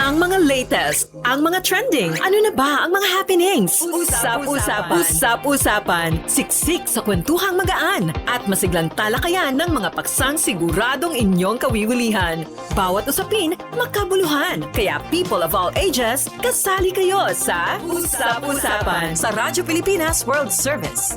Ang mga latest, ang mga trending, ano na ba ang mga happenings? Usap-usapan, siksik sa kwentuhang magaan at masiglang talakayan ng mga paksang siguradong inyong kawiwilihan. Bawat usapin, makabuluhan. Kaya people of all ages, kasali kayo sa Usap-usapan sa Radyo Pilipinas World Service.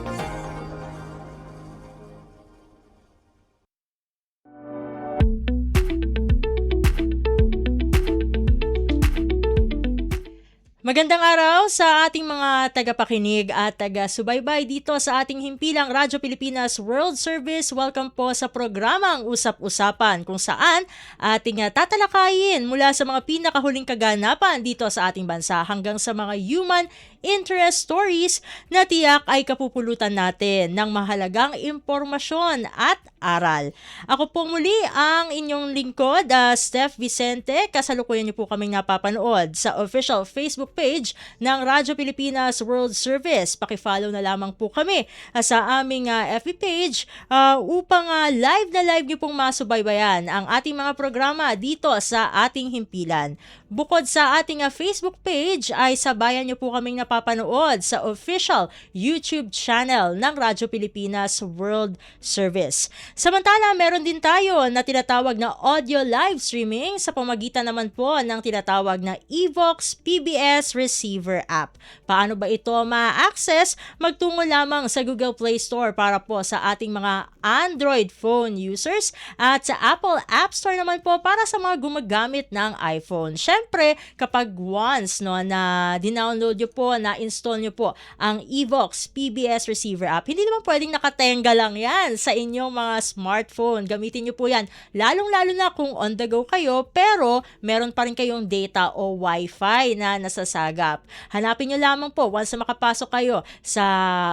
Magandang araw sa ating mga tagapakinig at taga-subaybay dito sa ating himpilang Radyo Pilipinas World Service. Welcome po sa programang Usap-Usapan kung saan ating tatalakayin mula sa mga pinakahuling kaganapan dito sa ating bansa hanggang sa mga human interest stories na tiyak ay kapupulutan natin ng mahalagang impormasyon at aral. Ako po muli ang inyong lingkod, Steph Vicente. Kasalukuyan niyo po kaming napapanood sa official Facebook page ng Radyo Pilipinas World Service. Paki-follow na lamang po kami sa aming FB page upang live niyo pong masubaybayan ang ating mga programa dito sa ating himpilan. Bukod sa ating Facebook page ay sabayan niyo po kaming napapanood sa official YouTube channel ng Radyo Pilipinas World Service. Samantala, meron din tayo na tinatawag na audio live streaming sa pamagitan naman po ng tinatawag na Evox PBS Receiver app. Paano ba ito ma-access? Magtungo lamang sa Google Play Store para po sa ating mga Android phone users at sa Apple App Store naman po para sa mga gumagamit ng iPhone. Syempre, kapag once na dinownload nyo po, na-install nyo po ang Evox PBS Receiver app, hindi naman pwedeng nakatenga lang yan sa inyong mga smartphone. Gamitin nyo po yan, lalong-lalo na kung on the go kayo, pero meron pa rin kayong data o Wi-Fi na nasasagap. Hanapin nyo lamang po, once na makapasok kayo sa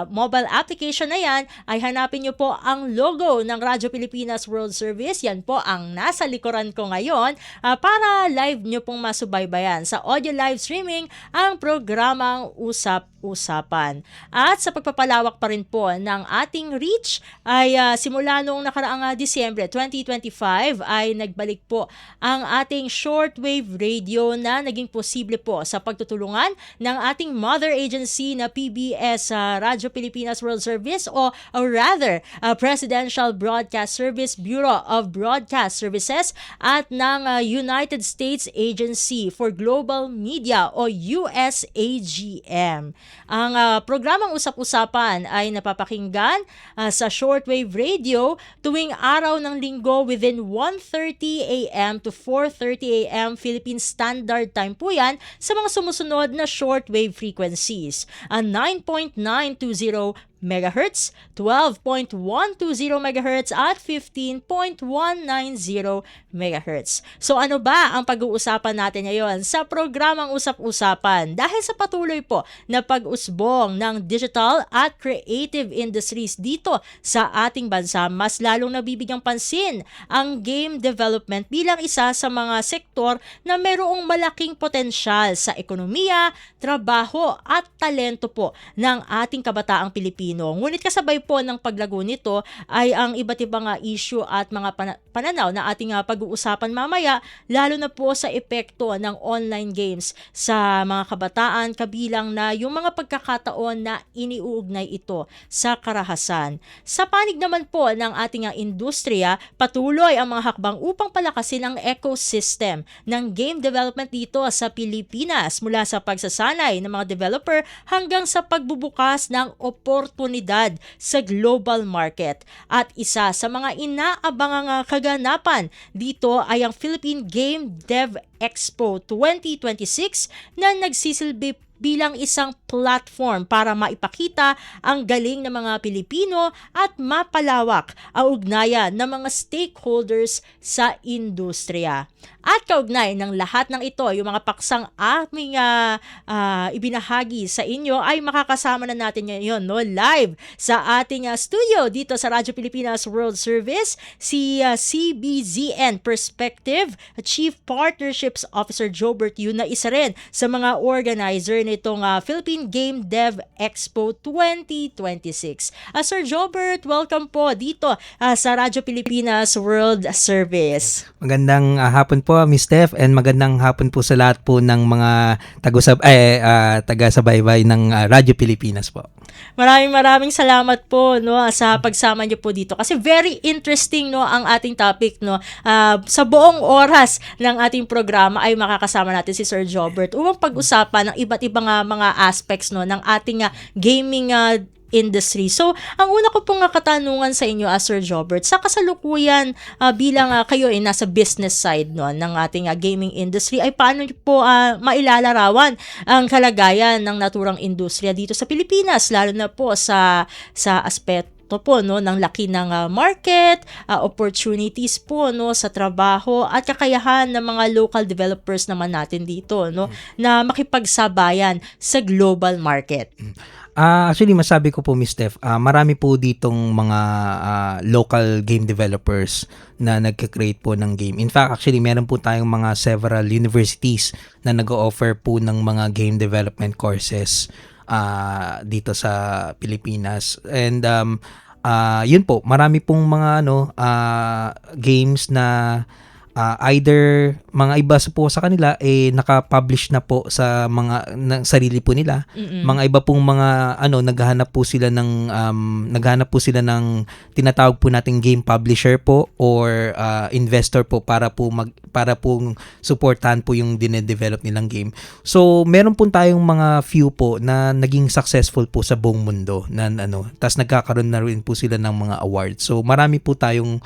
mobile application na yan, ay hanapin nyo po ang logo ng Radyo Pilipinas World Service. Yan po ang nasa likuran ko ngayon para live nyo pong masubaybayan sa audio live streaming ang programang Usap-Usapan. At sa pagpapalawak pa rin po ng ating reach ay simula noong nakaraang Disyembre 2025 ay nagbalik po ang ating shortwave radio na naging posible po sa pagtutulungan ng ating mother agency na PBS Radyo Pilipinas World Service or rather Presidential Broadcast Service Bureau of Broadcast Services at ng United States Agency for Global Media o USAGM. Ang programang Usap-Usapan ay napapakinggan sa shortwave radio tuwing araw ng linggo within 1:30 a.m. to 4:30 a.m. Philippine Standard Time po yan sa mga sumusunod na shortwave frequencies. 9.920 MHz, 12.120 MHz at 15.190 MHz. So ano ba ang pag-uusapan natin ngayon sa programang Usap-Usapan? Dahil sa patuloy po na pag-usbong ng digital at creative industries dito sa ating bansa, mas lalong nabibigyang pansin ang game development bilang isa sa mga sektor na mayroong malaking potensyal sa ekonomiya, trabaho at talento po ng ating kabataang Pilipino. Ngunit kasabay po ng paglago nito ay ang iba't ibang issue at mga pananaw na ating pag-uusapan mamaya, lalo na po sa epekto ng online games sa mga kabataan, kabilang na yung mga pagkakataon na iniuugnay ito sa karahasan. Sa panig naman po ng ating industriya, patuloy ang mga hakbang upang palakasin ang ecosystem ng game development dito sa Pilipinas, mula sa pagsasanay ng mga developer hanggang sa pagbubukas ng oportunidad sa global market. At isa sa mga inaabangang kaganapan dito ay ang Philippine Game Dev Expo 2026 na nagsisilbi bilang isang platform para maipakita ang galing ng mga Pilipino at mapalawak ang ugnayan ng mga stakeholders sa industriya. At kaugnay ng lahat ng ito, yung mga paksang aming ibinahagi sa inyo ay makakasama na natin ngayon live sa ating studio dito sa Radyo Pilipinas World Service, si CBZN Perspective Chief Partnerships Officer Jobert Yu, na isa rin sa mga organizer nitong Philippine Game Dev Expo 2026. Sir Jobert, welcome po dito sa Radyo Pilipinas World Service. Magandang hapon po, Miss Steph, and magandang hapon po sa lahat po ng mga taga-subaybay ng Radyo Pilipinas po. Maraming salamat po sa pagsama niyo po dito kasi very interesting ang ating topic sa buong oras ng ating programa ay makakasama natin si Sir Jobert upang pag-usapan ng iba't ibang mga aspects ng ating gaming industry. So, ang una ko pong katanungan sa inyo, Sir Jobert, sa kasalukuyan bilang kayo ay nasa business side ng ating gaming industry, ay paano niyo po mailalarawan ang kalagayan ng naturang industriya dito sa Pilipinas, lalo na po sa aspeto po ng laki ng market, opportunities po sa trabaho at kakayahan ng mga local developers naman natin dito na makipagsabayan sa global market. Actually, masabi ko po, Miss Steph, marami po ditong mga local game developers na nagka-create po ng game. In fact, actually, meron po tayong mga several universities na nag-o-offer po ng mga game development courses dito sa Pilipinas. And yun po, marami pong mga games na either mga iba po sa kanila naka-publish na po sa mga sarili po nila. Mga iba pong mga naghahanap po sila ng tinatawag po nating game publisher po or investor po para pong suportahan po yung dine-develop nilang game. So meron po tayong mga few po na naging successful po sa buong mundo na tas nagkakaroon na rin po sila ng mga awards. So marami po tayong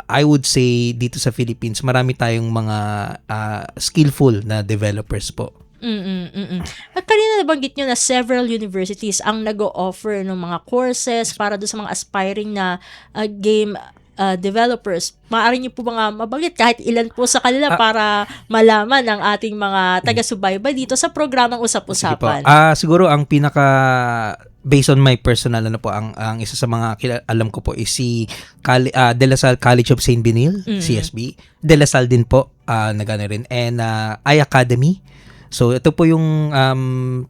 I would say dito sa Philippines, marami tayong mga skillful na developers po. At kanina nabanggit nyo na several universities ang nag-o-offer ng mga courses para doon sa mga aspiring na game developers. Maaari nyo po mga mabanggit kahit ilan po sa kanila para malaman ng ating mga taga-subaybay dito sa programang Usap-Usapan. Siguro ang based on my personal ang isa sa mga alam ko po is si De La Salle College of St. Benil, CSB. De La Salle din po nagano rin, and iAcademy. So ito po yung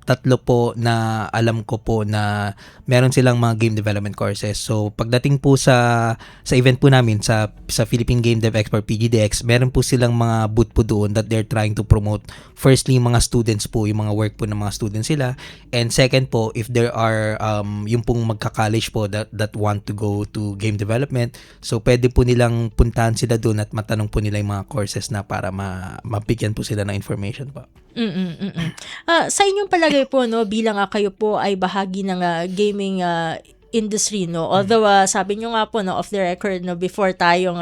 tatlo po na alam ko po na meron silang mga game development courses. So pagdating po sa event po namin sa Philippine Game Dev Expo PGDX, meron po silang mga booth po doon that they're trying to promote. Firstly, yung mga students po, yung mga work po ng mga students sila. And second po, if there are yung pong magka-college po that want to go to game development, so pwede po nilang puntahan sila doon at matanong po nila yung mga courses na para mabigyan po sila ng information po. Sa inyong palagay po bilang kayo po ay bahagi ng gaming industry although sabi nyo nga po off the record before tayong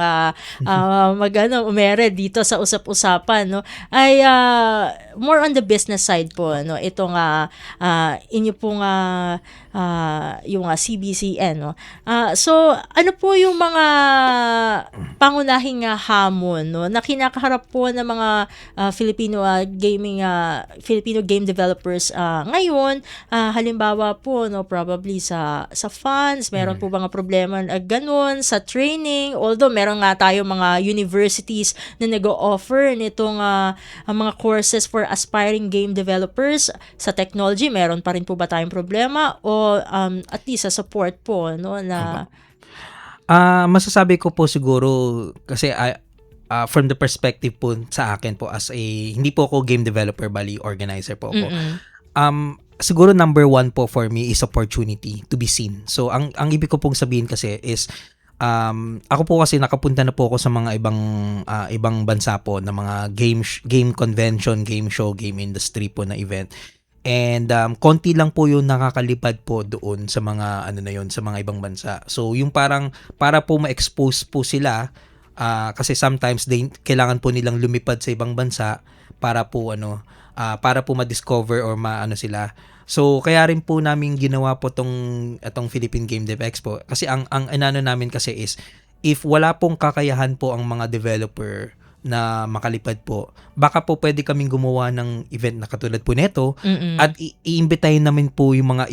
umere dito sa usap-usapan ay more on the business side po itong inyo pong yung CBCN so ano po yung mga pangunahing hamon na kinakaharap po ng mga Filipino game developers ngayon, halimbawa po probably sa funds, meron po mga problema ganun sa training, although meron nga tayo mga universities na nag-o-offer nitong mga courses for aspiring game developers. Sa technology, meron pa rin po ba tayong problema o at least sa support po na masasabi ko po siguro kasi from the perspective po sa akin po as hindi po ako game developer, bali organizer po ako. Siguro number one po for me is opportunity to be seen. So ang ibig ko pong sabihin kasi is ako po kasi nakapunta na po ako sa mga ibang bansa po na mga game convention, game show, game industry po na event. And konti lang po yung nakakalipad po doon sa mga sa mga ibang bansa. So yung parang para po ma-expose po sila kasi sometimes kailangan po nilang lumipad sa ibang bansa para po para po ma-discover or sila. So kaya rin po namin ginawa po itong Philippine Game Dev Expo kasi ang namin kasi is if wala pong kakayahan po ang mga developer na makalipad po, baka po pwede kaming gumawa ng event na katulad po neto at iimbitahin namin po yung mga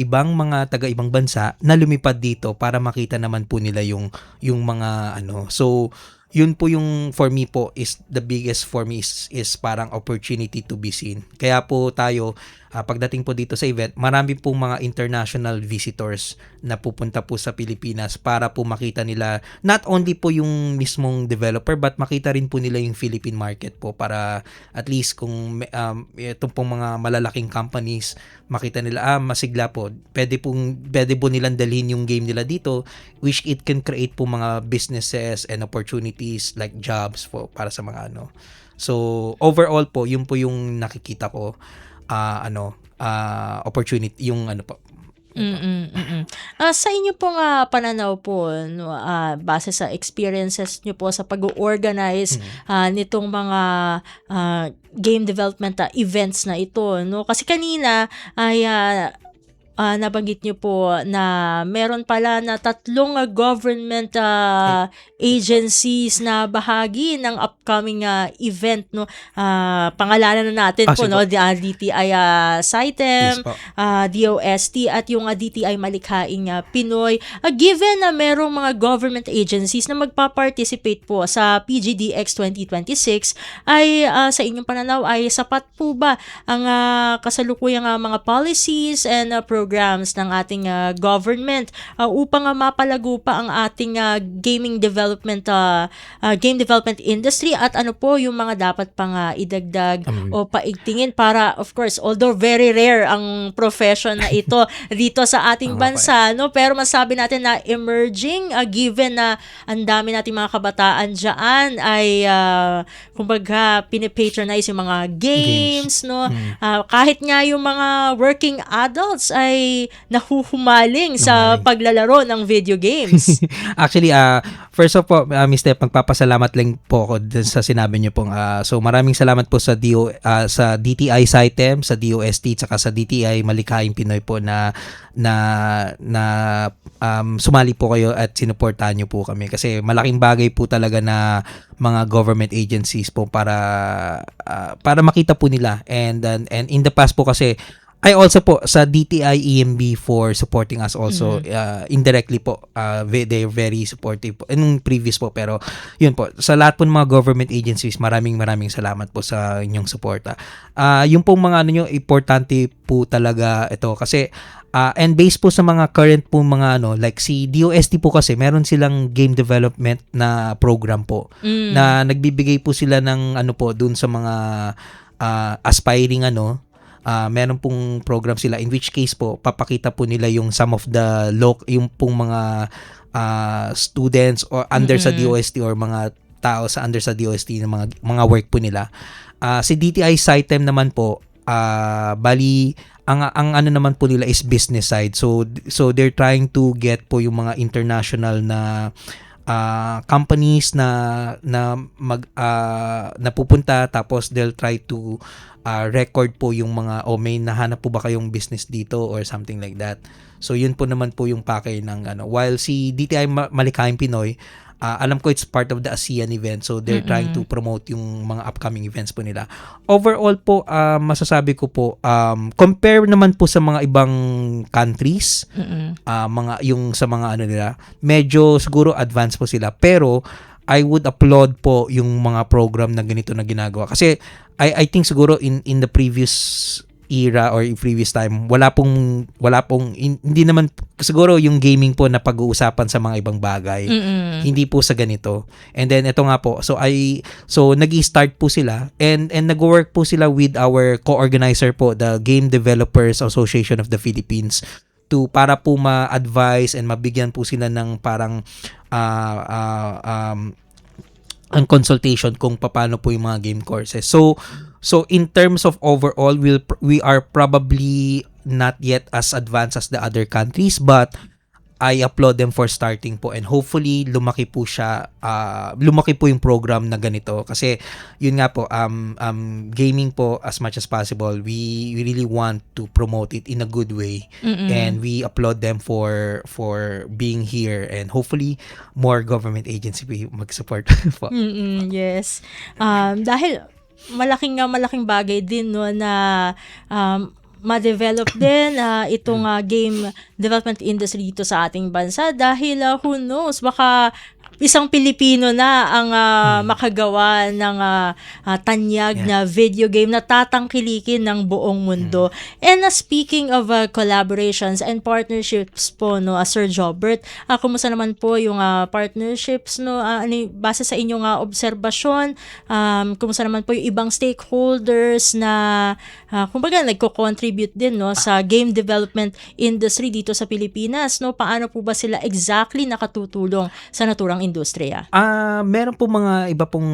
taga-ibang bansa na lumipad dito para makita naman po nila yung mga so yun po yung for me po is the biggest for me is parang opportunity to be seen. Kaya po tayo pagdating po dito sa event, marami pong mga international visitors na pupunta po sa Pilipinas para po makita nila not only po yung mismong developer but makita rin po nila yung Philippine market po para at least kung itong pong mga malalaking companies makita nila masigla po, pwede po nilang dalhin yung game nila dito, which it can create po mga businesses and opportunities like jobs po para sa mga ano. So overall po yun po yung nakikita ko opportunity yung ano po. Sa inyo pong pananaw po, no, base sa experiences nyo po sa pag-organize nitong mga game development events na ito, no? Kasi kanina ay nabanggit nyo po na meron pala na 3 government agencies na bahagi ng upcoming event, no. Pangalanan na natin po, no, DTI SITEM, Yes po. DOST at yung DTI Malikhaing Pinoy. Given na merong mga government agencies na magpa-participate po sa PGDX 2026, ay sa inyong pananaw ay sapat po ba ang kasalukuyang mga policies and programs ng ating government upang mapalago pa ang ating game development industry, at ano po yung mga dapat pang idagdag o paigtingin para, of course, although very rare ang profession na ito dito sa ating bansa, no, pero masabi natin na emerging, given na ang dami nating mga kabataan dyan ay kumbaga pinipatronize yung mga games. No, kahit nga yung mga working adults ay nahuhumaling sa paglalaro ng video games. Actually, first of all, Miss Steph, magpapasalamat lang po ako dun sa sinabi niyo pong so maraming salamat po sa sa DTI SITEM, sa DOST, saka sa DTI Malikhaing Pinoy po na sumali po kayo at sinuportahan niyo po kami kasi malaking bagay po talaga na mga government agencies po para makita po nila, and in the past po kasi I also po sa DTI EMB for supporting us also indirectly po. They're very supportive po. Nung previous po, pero yun po. Sa lahat po ng mga government agencies, maraming salamat po sa inyong suporta. Yung pong mga importante po talaga ito kasi and based po sa mga current po mga like si DOST po kasi meron silang game development na program po na nagbibigay po sila ng po dun sa mga aspiring meron pong program sila in which case po papakita po nila yung some of the yung pong mga students or under sa DOST or mga tao sa under sa DOST ng mga work po nila. Si DTI SITEM naman po bali ang ano naman po nila is business side. So they're trying to get po yung mga international na companies na pupunta, tapos they'll try to record po yung mga may nahanap po ba kayong business dito or something like that. So yun po naman po yung pakay ng while si DTI Malikhaing Pinoy, alam ko it's part of the ASEAN event, so they're trying to promote yung mga upcoming events po nila. Overall po, masasabi ko po, compare naman po sa mga ibang countries, mga yung sa mga nila, medyo siguro advanced po sila, pero I would applaud po yung mga program na ganito na ginagawa. Kasi I think siguro in the previous era or previous time, wala pong hindi naman siguro yung gaming po na pag-uusapan sa mga ibang bagay. Hindi po sa ganito. And then ito nga po. So nag-i-start po sila and nag-work po sila with our co-organizer po, the Game Developers Association of the Philippines, para po ma-advise and mabigyan po sila ng parang ang consultation kung paano po yung mga game courses. So in terms of overall, we are probably not yet as advanced as the other countries, but I applaud them for starting po, and hopefully lumaki po yung program na ganito kasi yun nga po, gaming po, as much as possible we really want to promote it in a good way, and we applaud them for being here, and hopefully more government agency mag-support po. Yes. Dahil malaking bagay din, no, na ma-develop din itong game development industry dito sa ating bansa, dahil who knows, baka isang Pilipino na ang makagawa ng tanyag na video game na tatangkilikin ng buong mundo. And speaking of collaborations and partnerships po, no, Sir Jobert, kumusta naman po yung partnerships, no, base sa inyong obserbasyon, kumusta naman po yung ibang stakeholders na kumbaga nagko-contribute din, no, sa game development industry dito sa Pilipinas, no? Paano po ba sila exactly nakatutulong sa naturang industriya? Meron po mga iba pong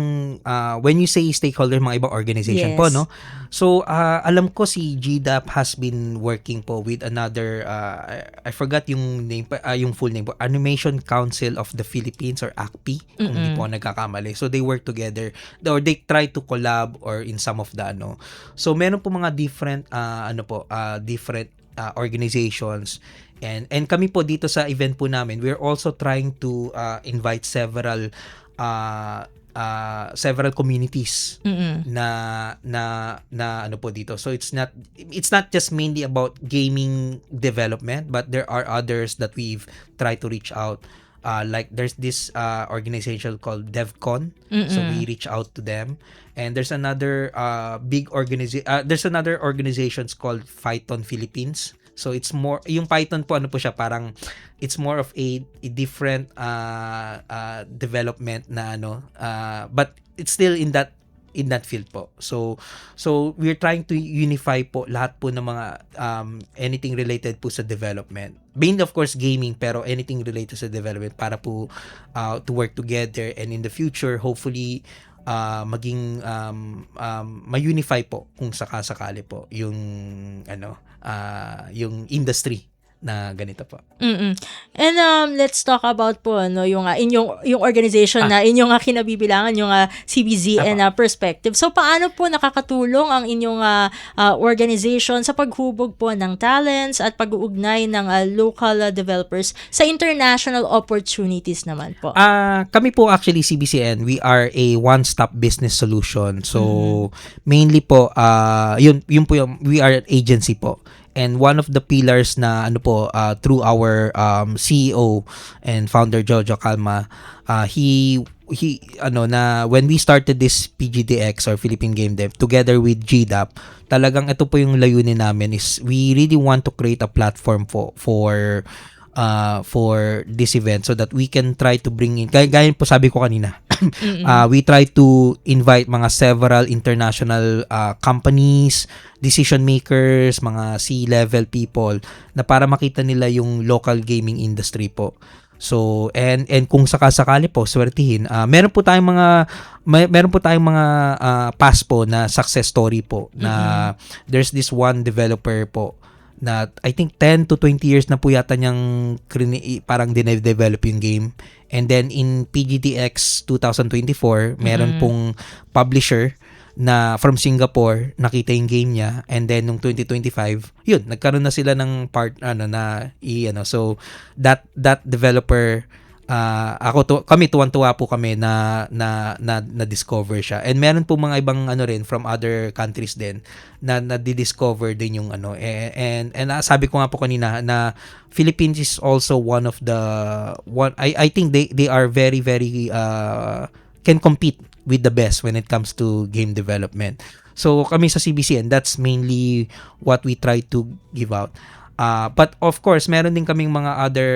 when you say stakeholder, mga ibang organization Yes. po, no? So alam ko si GDAP has been working po with another I forgot yung name yung full name po, Animation Council of the Philippines, or ACPI, kung hindi po ako nagkakamali. So they work together, or they try to collab, or in some of the So meron po mga different different organizations, and kami po dito sa event po namin, we're also trying to invite several communities na ano po dito. So it's not just mainly about gaming development, but there are others that we've tried to reach out. Like there's this organization called DevCon, so we reach out to them, and there's another organizations called Python Philippines. So it's more, yung Python po, ano po siya, parang it's more of a different development na but it's still in that field po. So we're trying to unify po lahat po ng mga anything related po sa development. Mainly of course gaming, pero anything related sa development para po to work together, and in the future hopefully maging ma-unify po kung sakasakali po yung yung industry na ganito po. And let's talk about po yung yung organization na inyong kinabibilangan, yung CBZN Perspective. So paano po nakakatulong ang inyong organization sa paghubog po ng talents at pag-uugnay ng local developers sa international opportunities naman po? Kami po actually CBCN, we are a one-stop business solution. So mainly po yun po yung, we are an agency po. And one of the pillars na through our CEO and founder Jojo Calma, he when we started this PGDX, or Philippine Game Dev, together with GDAP, talagang ito po yung layunin namin, is we really want to create a platform for this event, so that we can try to bring in, gaya po sabi ko kanina, we try to invite mga several international companies, decision makers, mga C-level people, na para makita nila yung local gaming industry po. So and kung sakasakali po swertihin, meron po tayong mga past po na success story po, na there's this one developer po na I think 10 to 20 years na po yata niyang parang dinevelop yung game. And then in PGDX 2024, meron pong publisher na from Singapore, nakita yung game niya, and then nung 2025, yun, nagkaroon na sila ng so that developer, kami tuwan-tuwa po kami na discover siya. And meron po mga ibang rin from other countries din na di-discover din yung and sabi ko nga po kanina na Philippines is also one of the I think they are very very can compete with the best when it comes to game development. So kami sa CBCN, that's mainly what we try to give out. But of course, meron din kaming mga other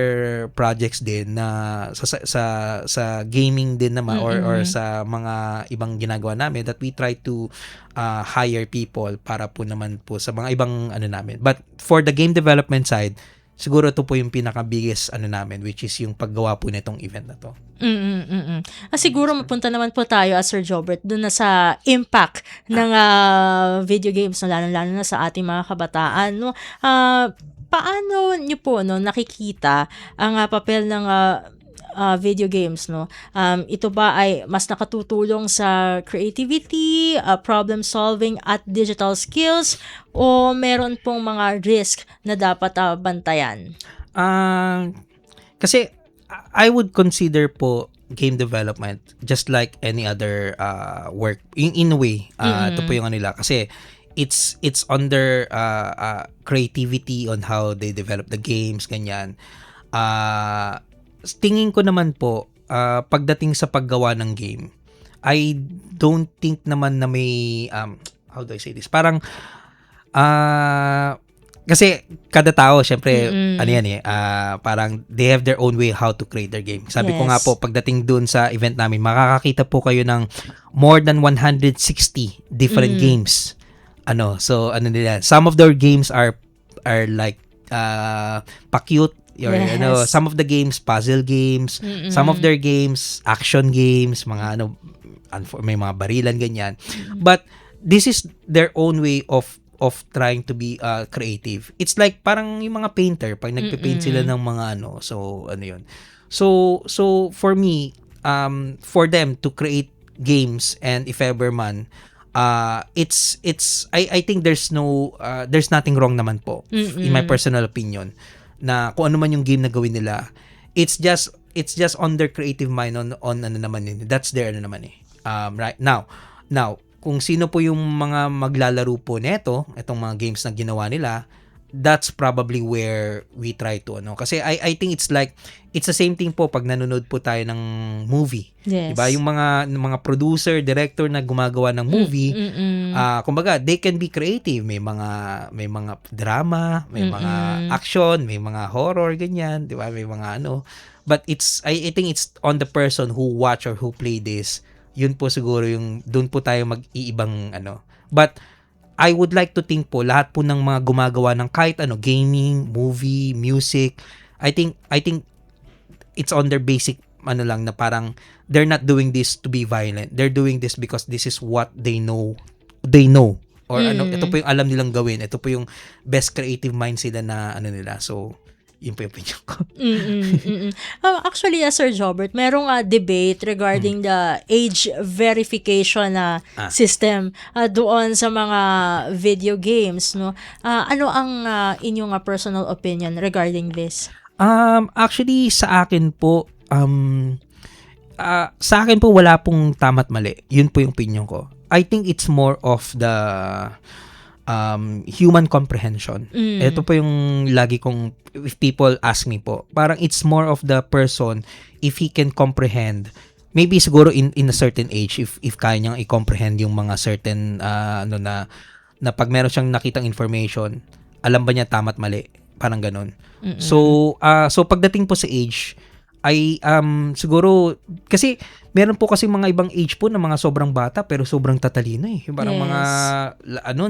projects din na sa gaming din naman, or sa mga ibang ginagawa namin, that we try to hire people para po naman po sa mga ibang namin. But for the game development side, siguro ito po yung pinaka-biggest namin, which is yung paggawa po nitong event na to. Siguro mapunta naman po tayo, Sir Jobert, doon na sa impact ng video games, lalo na sa ating mga kabataan, no? Paano niyo po nakikita ang papel ng video games, no? Ito ba ay mas nakatutulong sa creativity, problem solving at digital skills, o meron pong mga risk na dapat bantayan? Kasi I would consider po game development just like any other work in a way. Ito po yung nila, kasi it's under creativity on how they develop the games, ganyan. Tingin ko naman po, pagdating sa paggawa ng game, I don't think naman na may how do I say this? Parang kasi kada tao syempre ano yan parang they have their own way how to create their game. Sabi ko nga Yes. po pagdating dun sa event namin, makakakita po kayo ng more than 160 different games. So ano nila, some of their games are like pa-cute. Yes. Some of the games puzzle games, some of their games action games, mga may mga barilan ganyan. But this is their own way of trying to be creative. It's like parang yung mga painter pag nagpe-paint sila ng mga so ano yun. So for me, for them to create games, and if ever man it's I think there's nothing wrong naman po in my personal opinion na kung ano man yung game na gawin nila. It's just on their creative mind on ano naman yun. That's their ano naman right now kung sino po yung mga maglalaro po nito, itong mga games na ginawa nila, that's probably where we try to kasi I think it's the same thing po pag nanonood po tayo ng movie. Yes. Diba? Yung mga producer, director na gumagawa ng movie, kumbaga they can be creative. May mga drama, may mga action, may mga horror ganyan, di ba? May mga but I think it's on the person who watch or who play this. Yun po siguro yung doon po tayo mag-iibang But I would like to think po lahat po ng mga gumagawa ng kahit gaming, movie, music, I think it's on their basic lang na parang they're not doing this to be violent. They're doing this because this is what they know. Or ito po yung alam nilang gawin. Ito po yung best creative mind sila na nila. So yun po yung opinion ko. Actually, Sir Jobert, merong debate regarding the age verification system doon sa mga video games, no? Ano ang inyong personal opinion regarding this? Actually, sa akin po, wala pong tama't mali. Yun po yung opinion ko. I think it's more of the human comprehension. Ito po yung lagi kong, if people ask me po, parang it's more of the person if he can comprehend, maybe siguro in a certain age, if kaya niyang i-comprehend yung mga certain na pag meron siyang nakitang information, alam ba niya tama't mali, parang ganun. So pagdating po sa age, ay siguro kasi meron po kasi mga ibang age po na mga sobrang bata pero sobrang tatalino parang Yes. mga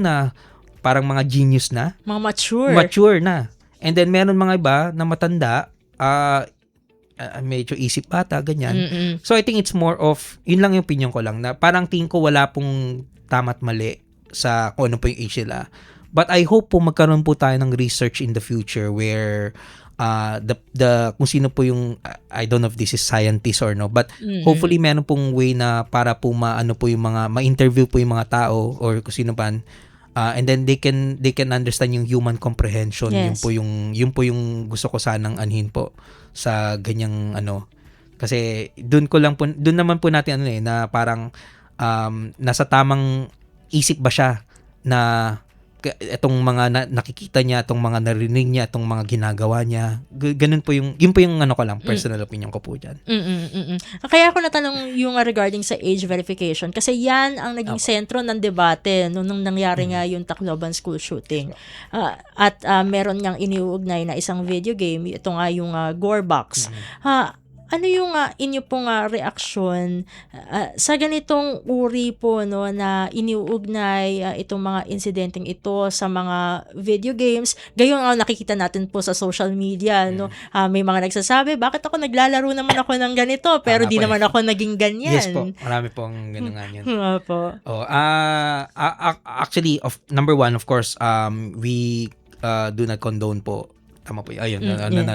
na parang mga genius na, Mga mature na. And then meron mga iba na matanda, medyo isip bata ganyan. So I think it's more of, yun lang yung opinion ko lang, na parang tingin ko wala pong tama't mali sa kung ano po yung age nila. But I hope po magkaroon po tayo ng research in the future where the kung sino po yung, I don't know if this is scientist or no, but hopefully meron pong way na para po po yung mga ma-interview po yung mga tao or kung sino pa, and then they can understand yung human comprehension. Yes. Yun po yung gusto ko sanang anhin po sa ganyang kasi doon naman po natin na parang nasa tamang isip ba siya na itong mga nakikita niya, itong mga narinig niya, itong mga ginagawa niya. Ganun po yun po yung ko lang, personal opinion ko po dyan. Kaya ako natanong yung regarding sa age verification kasi yan ang naging sentro ng debate nung nangyari nga yung Tacloban school shooting. At meron niyang iniuugnay na isang video game, ito nga yung Gorebox. Ano yung inyo pong reaksyon sa ganitong uri po na iniuugnay itong mga insidenteng ito sa mga video games? Gayon nakikita natin po sa social media, no? May mga nagsasabi, bakit ako naglalaro naman ako ng ganito pero di naman ako naging ganyan? Yes po, marami pong ganun nga yun. po. Actually, number one, of course, we do not condone po. Tama po. Ayun,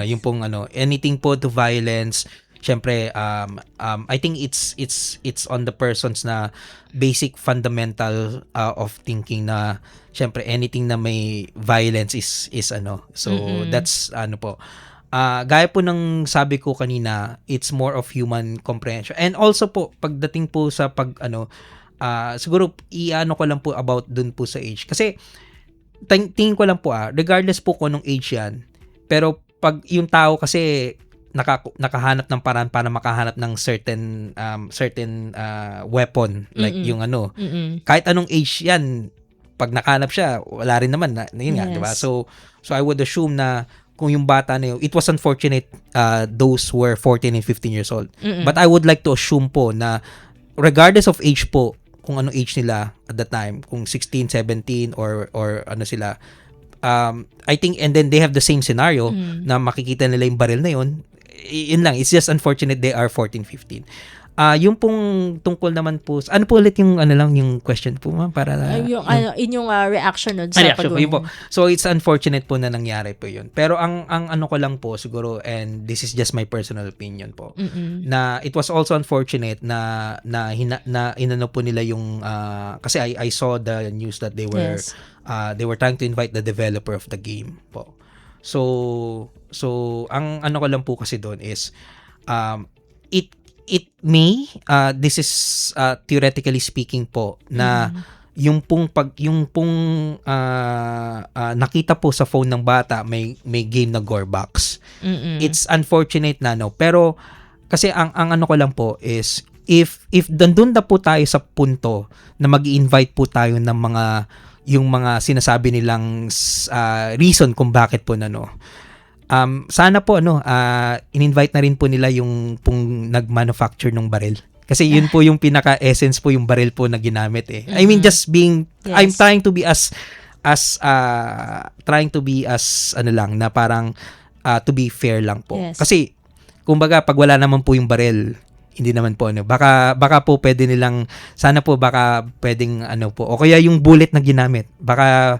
yung pong anything po to violence. Syempre, I think it's on the person's na basic fundamental of thinking na syempre anything na may violence is so that's po. Gaya po ng sabi ko kanina, it's more of human comprehension. And also po pagdating po sa siguro ko lang po about dun po sa age. Kasi tingin ko lang po regardless po kung anong age yan, pero pag yung tao kasi nakahanap ng paraan para makahanap ng certain weapon, like yung kahit anong age yan, pag nakahanap siya, wala rin naman yun nga, Yes. 'di ba? So I would assume na kung yung bata na yun, it was unfortunate those were 14 and 15 years old. But I would like to assume po na regardless of age po, kung ano age nila at the time, kung 16, 17 or ano sila, I think, and then they have the same scenario na makikita nila yung baril na yun. Yun lang, it's just unfortunate they are 14, 15. Yung pong tungkol naman po, ano po ulit yung yung question po, ma'am, para Inyong reaction nun sa reaction po, yun po. pag- So it's unfortunate po na nangyari po yun. Pero ang ano ko lang po siguro, and this is just my personal opinion po, na it was also unfortunate na inano po nila yung kasi I saw the news that they were Yes. they were trying to invite the developer of the game po. So ang ano ko lang po kasi doon is it may this is theoretically speaking po na yung pong nakita po sa phone ng bata may game na gore box. It's unfortunate na pero kasi ang ano ko lang po is if nandun na po tayo sa punto na mag-i-invite po tayo ng yung mga sinasabi nilang reason kung bakit po sana po in-invite na rin po nila yung pong nag-manufacture ng baril. Kasi yun po yung pinaka-essence po yung baril po na ginamit eh. I mean just being Yes. I'm trying to be as ano lang na parang to be fair lang po. Yes. Kasi kumbaga pag wala naman po yung baril, hindi naman po baka po pwede nilang sana po baka pwedeng po o kaya yung bullet na ginamit baka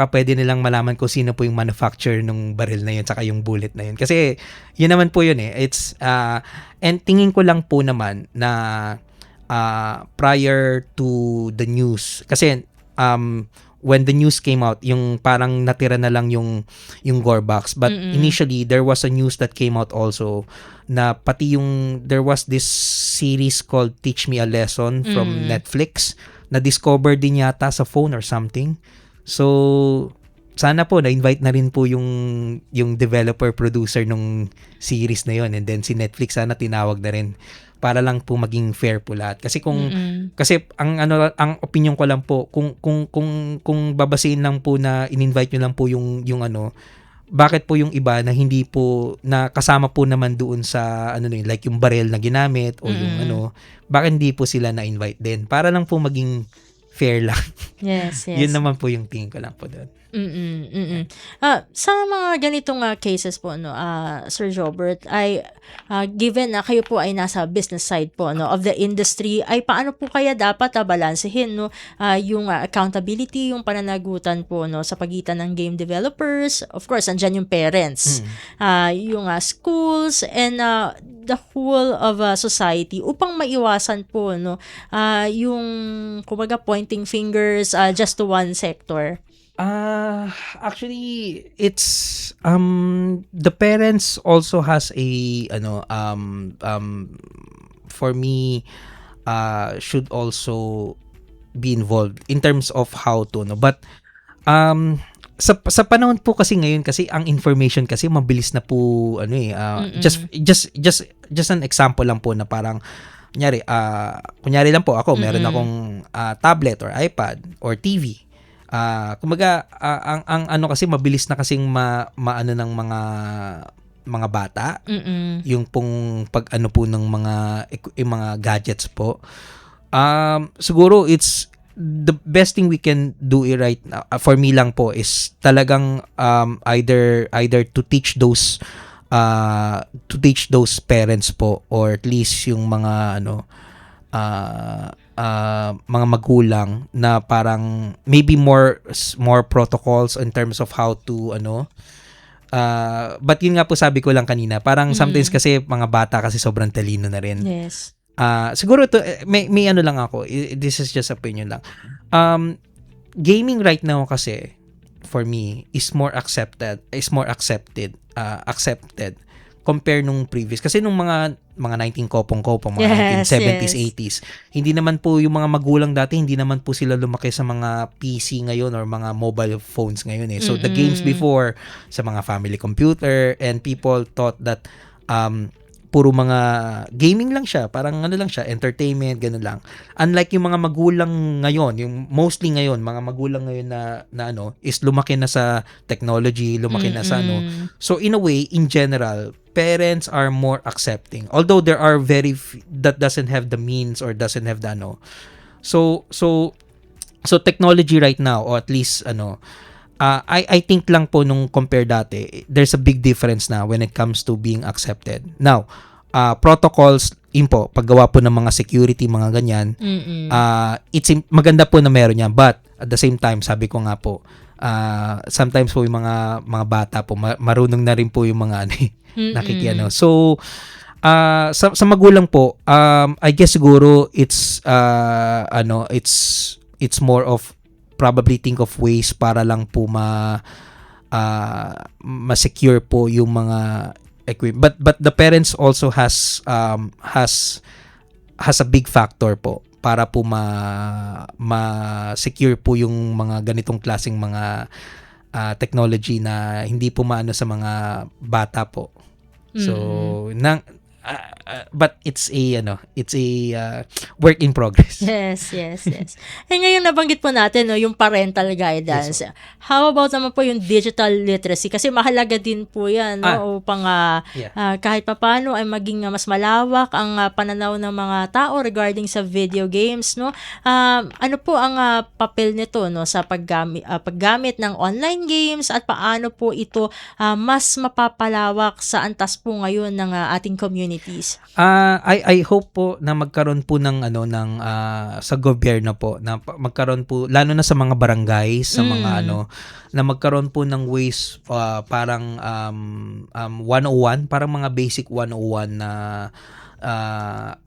pwede nilang malaman kung sino po yung manufacturer ng baril na yun saka yung bullet na yun kasi yun naman po yun it's and tingin ko lang po naman na prior to the news kasi when the news came out yung parang natira na lang yung gore box but initially there was a news that came out also na pati there was this series called Teach Me a Lesson from Netflix na discover din yata sa phone or something. So sana po na-invite na rin po yung developer producer nung series na yon and then si Netflix sana tinawag na rin para lang po maging fair po lahat. Kasi kasi ang opinion ko lang po kung babasehin lang po na in-invite nyo lang po yung bakit po yung iba na hindi po na kasama po naman doon sa like yung barrel na ginamit o yung bakit hindi po sila na-invite din para lang po maging fair lang. Yes. Yun naman po yung tingin ko lang po doon. Sa mga ganitong cases po Sir Jobert ay given na kayo po ay nasa business side po of the industry ay paano po kaya dapat balansehin yung accountability, yung pananagutan po sa pagitan ng game developers, of course andyan yung parents, yung schools and the whole of society upang maiwasan po yung kumbaga pointing fingers just to one sector. Actually it's the parents also has a for me should also be involved in terms of how to but sa panahon po kasi ngayon kasi ang information kasi mabilis na po just an example lang po na parang kunyari lang po ako meron akong tablet or iPad or TV. Kumaga ang kasi mabilis na kasing maano ng mga bata yung pong pag po ng mga gadgets po. Siguro it's the best thing we can do right now for me lang po is talagang either to teach those parents po or at least yung mga mga magulang na parang maybe more protocols in terms of how to but yun nga po sabi ko lang kanina parang sometimes kasi mga bata kasi sobrang talino na rin. Yes. Siguro to may lang ako, this is just opinion lang. Gaming right now kasi for me is more accepted compare nung previous kasi nung mga 19 kopong-kopong, mga 1970s, 80s. Hindi naman po yung mga magulang dati, hindi naman po sila lumaki sa mga PC ngayon or mga mobile phones ngayon eh. So the games before sa mga family computer and people thought that puro mga gaming lang siya, parang ano lang siya, entertainment, ganun lang. Unlike yung mga magulang ngayon, yung mostly ngayon, mga magulang ngayon na ano, is lumaki na sa technology, lumaki na sa ano. So in a way, in general, parents are more accepting. Although there are that doesn't have the means or doesn't have the ano. So technology right now, or at least ano, I think lang po nung compare dati, there's a big difference na when it comes to being accepted. Now, protocols, yun po, paggawa po ng mga security, mga ganyan, maganda po na meron yan. But, at the same time, sabi ko nga po, sometimes po yung mga bata po, marunong na rin po yung mga nakikiano. So, sa magulang po, I guess siguro it's more of probably think of ways para lang po ma-secure po yung mga equipment. But the parents also has a big factor po para po ma-secure po yung mga ganitong klaseng mga technology na hindi po maano sa mga bata po. So, but it's a work in progress. Yes. Ngayon nabanggit po natin yung parental guidance. Yes, how about naman po yung digital literacy? Kasi mahalaga din po yan upang kahit papaano ay maging mas malawak ang pananaw ng mga tao regarding sa video games, no? Ano po ang papel nito sa paggamit ng online games at paano po ito mas mapapalawak sa antas po ngayon ng ating communities? I hope po na magkaroon po ng sa gobyerno po na magkaroon po lalo na sa mga barangay, sa mga na magkaroon po ng ways parang 101, parang mga basic 101 na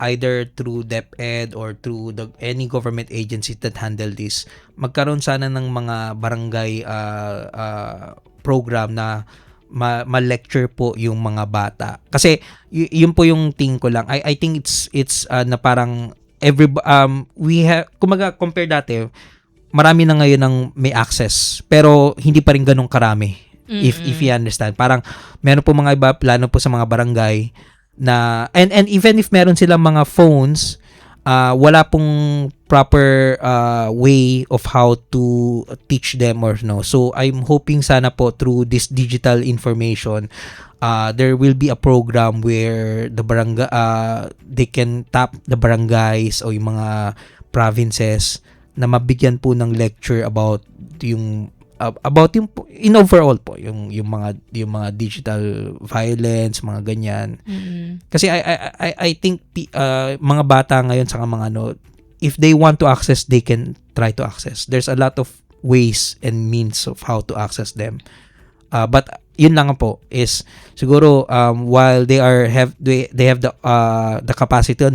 either through DepEd or through any government agencies that handle this. Magkaroon sana ng mga barangay program na ma-lecture po yung mga bata. Kasi yun po yung thing ko lang. I think it's na parang we have, kumaga compare dati, marami na ngayon ng may access pero hindi pa rin ganun karami. If you understand. Parang meron po mga iba plano po sa mga barangay na and even if meron silang mga phones, wala pong proper way of how to teach them or no. So I'm hoping sana po through this digital information there will be a program where the barangay they can tap the barangays o yung mga provinces na mabigyan po ng lecture about yung in overall po yung mga digital violence, mga ganyan. Kasi I think mga bata ngayon sa mga if they want to access, they can try to access. There's a lot of ways and means of how to access them. But yun lang po is siguro while they have the capacity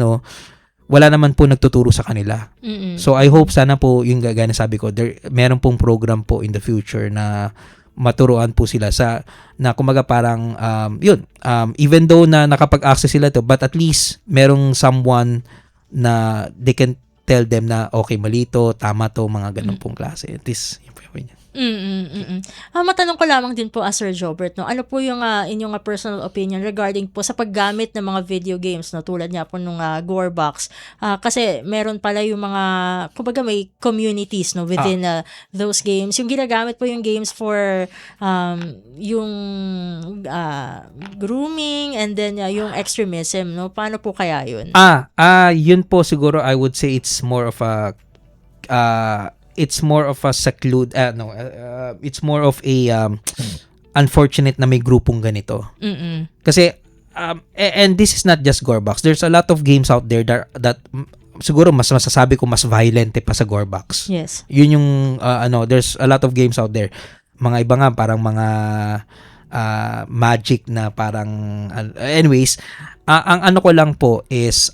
wala naman po nagtuturo sa kanila. So I hope sana po yung gaya na sabi ko, meron pong program po in the future na maturuan po sila na kumaga parang even though na nakapag-access sila to, but at least merong someone na they can tell them na okay, mali to, tama to, mga ganun pong klase. At least yun po yun. Matanong ko lamang din po Sir Jobert, ano po yung inyong personal opinion regarding po sa paggamit ng mga video games, tulad nga po nung Gorebox, kasi meron pala yung mga kumbaga may communities within those games, yung ginagamit po yung games for yung grooming and then yung extremism, paano po kaya yun? Yun po siguro I would say it's more of a it's more of a it's more of a unfortunate na may grupong ganito. Kasi and this is not just Gorebox. There's a lot of games out there that siguro mas masasabi ko mas violent pa sa Gorebox. Yes. Yun yung there's a lot of games out there. Mga iba nga parang mga magic na parang anyways, ang ano ko lang po is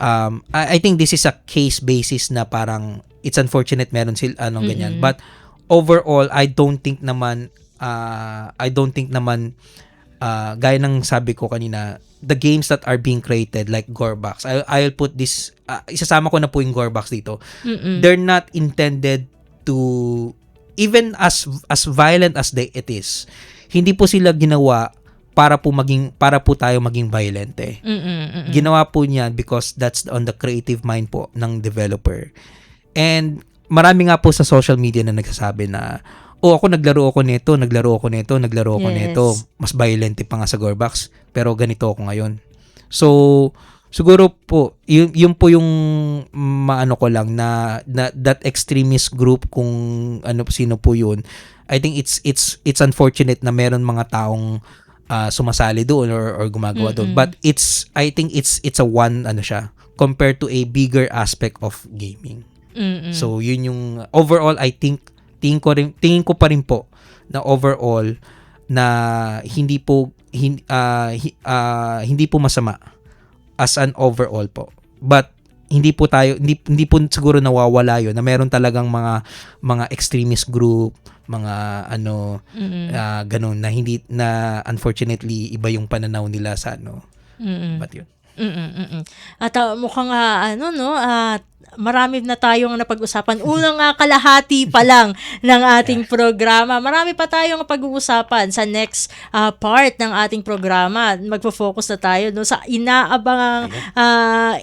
I think this is a case basis na parang it's unfortunate meron ganyan, but overall I don't think naman gaya ng sabi ko kanina, the games that are being created like Gorebox, I'll put this isasama ko na po yung Gorebox dito. They're not intended to, even as violent as it is, hindi po sila ginawa para po tayo maging violent eh. Ginawa po niya because that's on the creative mind po ng developer. And marami nga po sa social media na nagsasabi na, ako naglaro ako nito. Mas violent pa nga sa Gorebox, pero ganito ako ngayon. So, siguro po, yun po yung maano ko lang na that extremist group, kung sino po yun. I think it's unfortunate na meron mga taong sumasali doon or gumagawa doon. But I think it's a one siya compared to a bigger aspect of gaming. So yun yung overall, I think tingin ko pa rin po na overall na hindi po masama as an overall po. But hindi po siguro nawawala yun na meron talagang mga extremist group, mga ganun na hindi na unfortunately iba yung pananaw nila sa But yun. At mukhang marami na tayong napag-usapan. Unang kalahati pa lang ng ating programa. Marami pa tayong pag-uusapan sa next part ng ating programa. Magfo-focus na tayo sa inaabangang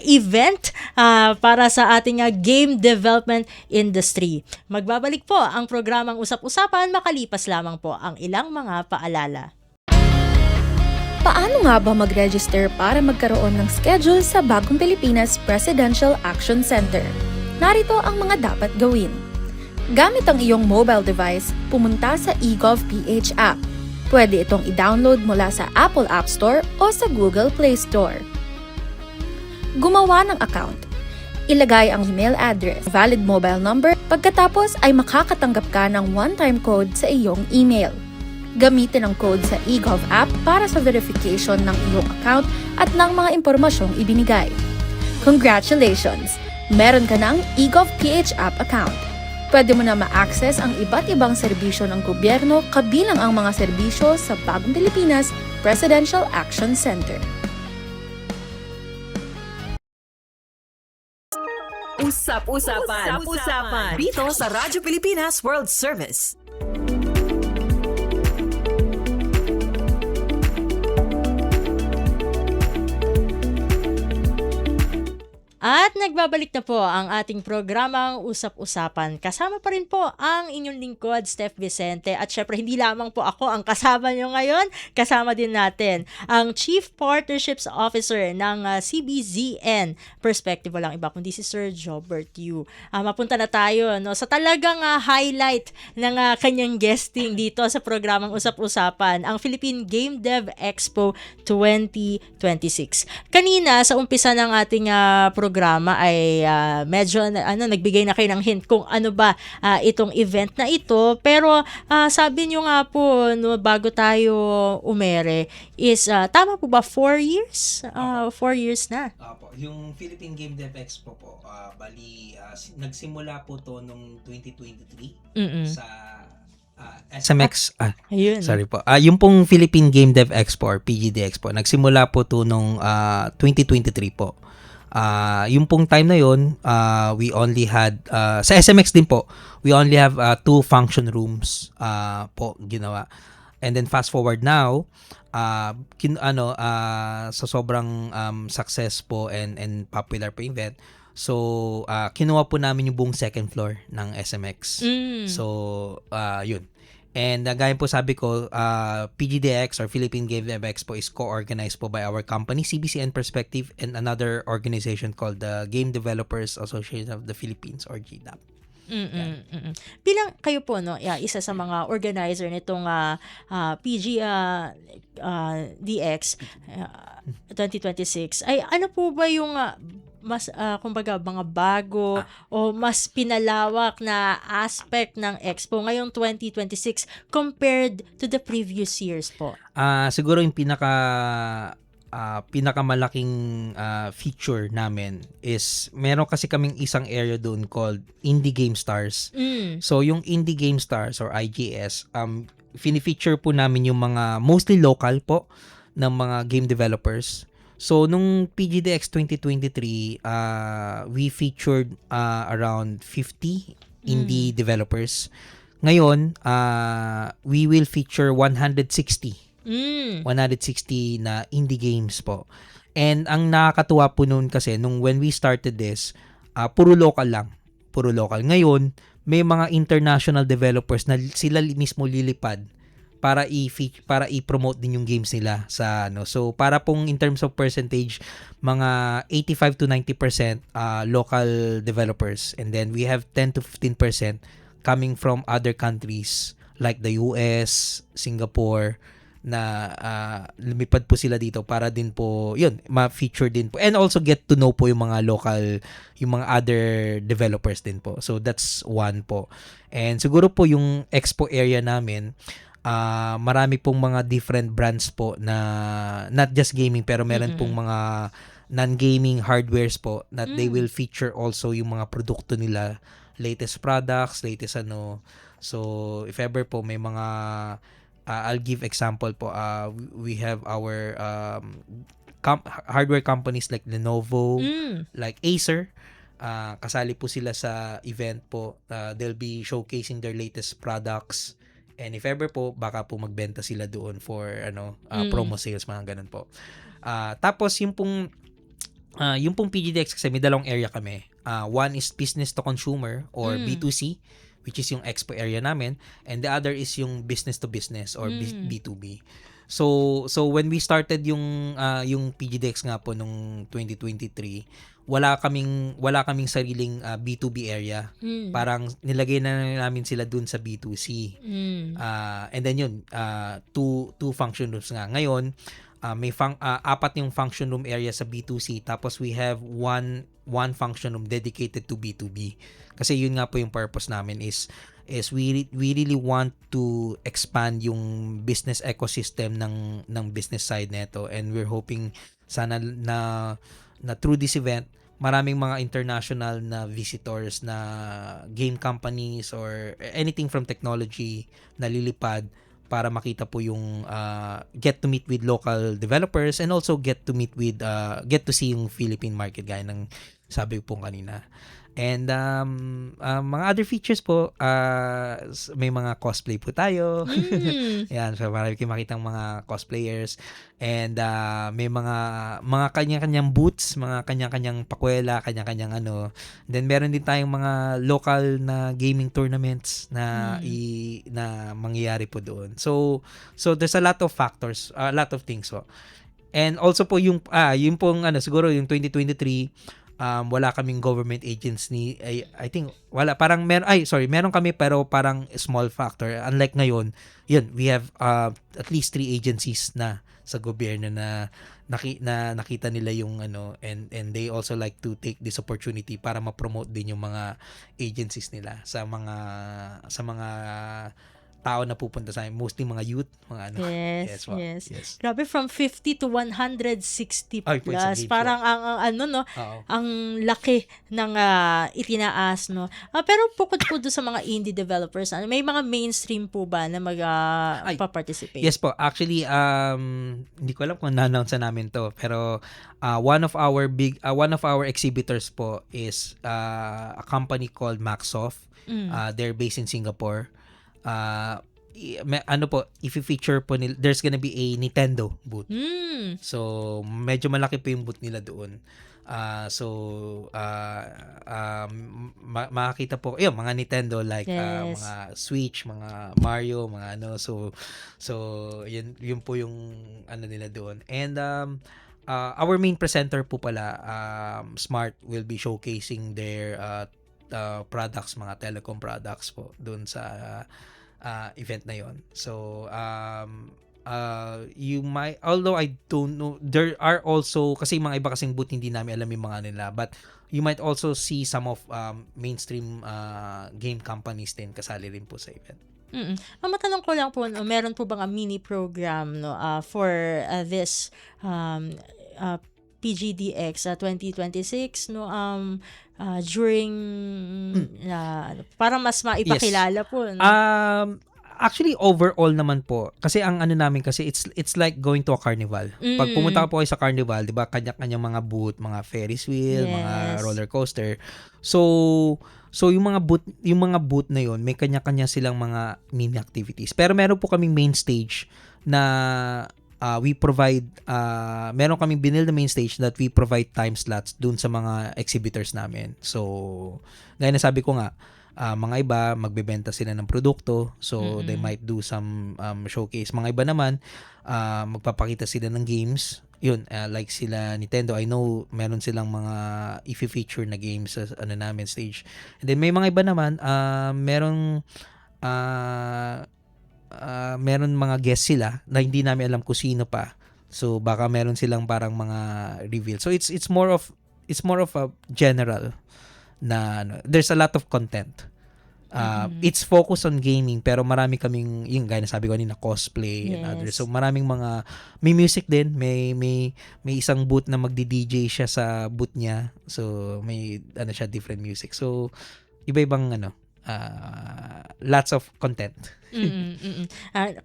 event para sa ating game development industry. Magbabalik po ang programang Usap-Usapan makalipas lamang po ang ilang mga paalala. Paano nga ba mag-register para magkaroon ng schedule sa Bagong Pilipinas Presidential Action Center? Narito ang mga dapat gawin. Gamit ang iyong mobile device, pumunta sa eGovPH app. Pwede itong i-download mula sa Apple App Store o sa Google Play Store. Gumawa ng account. Ilagay ang email address, valid mobile number, pagkatapos ay makakatanggap ka ng one-time code sa iyong email. Gamitin ang code sa eGov app para sa verification ng iyong account at ng mga impormasyong ibinigay. Congratulations! Meron ka ng eGovPH app account. Pwede mo na ma-access ang iba't ibang serbisyo ng gobyerno kabilang ang mga serbisyo sa Bagong Pilipinas Presidential Action Center. Usap-usapan. Dito sa Radyo Pilipinas World Service. At nagbabalik na po ang ating programang Usap-Usapan. Kasama pa rin po ang inyong lingkod, Steph Vicente. At syempre, hindi lamang po ako ang kasama nyo ngayon. Kasama din natin ang Chief Partnerships Officer ng CBZN. Perspective walang iba kundi si Sir Jobert Yu. Mapunta na tayo sa talagang highlight ng kanyang guesting dito sa programang Usap-Usapan, ang Philippine Game Dev Expo 2026. Kanina, sa umpisa ng ating programa ay medyo nagbigay na kayo ng hint kung ano ba itong event na ito, pero sabi nyo nga po bago tayo umere is tama po ba 4 years? 4 years na. Yung Philippine Game Dev Expo po, bali nagsimula po to nung 2023 sa SMX. Ayun. Sorry po. Yung pong Philippine Game Dev Expo or PGD Expo, nagsimula po to nung 2023 po. Yung pong time na yun, we only had sa SMX din po, we only have 2 function rooms po ginawa. And then fast forward now, sa sobrang success po and popular po event, so kinuha po namin yung buong second floor ng SMX. So yun. And gaya po sabi ko, PGDX or Philippine Game Dev Expo is co-organized po by our company, CBCN Perspective, and another organization called the Game Developers Association of the Philippines or GDAP. Bilang kayo po isa sa mga organizer nitong PGDX 2026, ay ano po ba yung mas kumbaga mga bago o mas pinalawak na aspect ng Expo ngayong 2026 compared to the previous years po? Siguro yung pinakamalaking feature namin is meron kasi kaming isang area doon called Indie Game Stars. So yung Indie Game Stars or IGS, fini-feature po namin yung mga mostly local po ng mga game developers. So nung PGDX 2023, we featured around 50 indie developers. Ngayon, we will feature 160 160 na indie games po. And ang nakakatuwa po noon kasi nung when we started this, puro local lang. Puro local. Ngayon, may mga international developers na sila mismo lilipad para i-promote din yung games nila sa ano. So para pong in terms of percentage, mga 85 to 90% local developers, and then we have 10 to 15% coming from other countries like the US, Singapore, na lumipad po sila dito para din po yun ma-feature din po, and also get to know po yung mga local, yung mga other developers din po. So that's one po. And siguro po yung expo area namin, marami pong mga different brands po na not just gaming pero meron pong mga non-gaming hardwares po that they will feature also yung mga produkto nila, latest products, latest ano. So if ever po may mga I'll give example po, we have our hardware companies like Lenovo, like Acer. Kasali po sila sa event po. They'll be showcasing their latest products. And if ever po, baka po magbenta sila doon for promo sales, mga ganun po. Tapos yung pong PGDX kasi may dalawang area kami. One is business to consumer or B2C, which is yung expo area namin, and the other is yung business to business or B2B. So when we started yung PGDX nga po nung 2023, wala kaming sariling B2B area. Parang nilagay na namin sila dun sa B2C. And then yun, two function rooms nga. Ngayon, may apat yung function room area sa B2C, tapos we have one function room dedicated to B2B. Kasi yun nga po yung purpose namin is we really want to expand yung business ecosystem ng business side nito, and we're hoping sana na through this event maraming mga international na visitors na game companies or anything from technology na lilipad para makita po yung get to meet with local developers, and also get to see yung Philippine market gaya ng sabi ko po kanina. And mga other features po, may mga cosplay po tayo. Yan, so marami kayong makitang mga cosplayers, and may mga kanya-kanyang booths, mga kanya-kanyang pakwela, kanya-kanyang ano. Then meron din tayong mga local na gaming tournaments na na mangyayari po doon. So there's a lot of factors, a lot of things po. And also po yung pong siguro yung 2023, wala kaming government agency. I think wala, parang meron kami pero parang small factor. Unlike ngayon, yun, we have at least 3 agencies na sa gobyerno na nakita nila yung and they also like to take this opportunity para ma-promote din yung mga agencies nila sa mga tao na pupunta sa amin, mostly mga youth, mga Yes. Grabe, from 50 to 160 plus. Parang ang laki ng itinaas, no. Pero bukod po doon sa mga indie developers, may mga mainstream po ba na pa-participate? Yes po. Actually, hindi ko alam kung na-announce namin to, pero one of our exhibitors po is a company called Maxsoft. They're based in Singapore. If you feature po nila, there's gonna be a Nintendo booth. So medyo malaki po yung booth nila doon. Makakita po mga Nintendo like mga Switch, mga Mario, mga so yun po yung nila doon. And our main presenter po pala, Smart, will be showcasing their products, mga telecom products po doon sa event na yon. So you might, although I don't know, there are also kasi mga iba kasing booth hindi namin alam yung mga nila, but you might also see some of mainstream game companies din kasali rin po sa event. Matanong ko lang po, meron po bang mini program for this PGDX 2026 during para mas maipakilala po, no? Actually overall naman po, kasi ang namin kasi it's like going to a carnival. Pag pumunta po kayo sa carnival, 'di ba, kanya-kanyang mga booth, mga Ferris wheel, mga roller coaster. So yung mga booth na yon, may kanya-kanya silang mga mini activities. Pero meron po kaming main stage na we provide, meron kaming binil na main stage that we provide time slots dun sa mga exhibitors namin. So, gaya na sabi ko nga, mga iba, magbebenta sila ng produkto. So, they might do some showcase. Mga iba naman, magpapakita sila ng games. Yun, like sila Nintendo, I know meron silang mga i-feature na games sa namin stage. And then may mga iba naman, meron mga guests sila na hindi namin alam kung sino pa. So baka meron silang parang mga reveal. So it's more of a general na there's a lot of content. It's focused on gaming pero marami kaming yung gaya na sabi ko kanina cosplay and others. So maraming may music din, may isang booth na magdi-DJ siya sa booth niya. So may siya different music. So iba-ibang lots of content.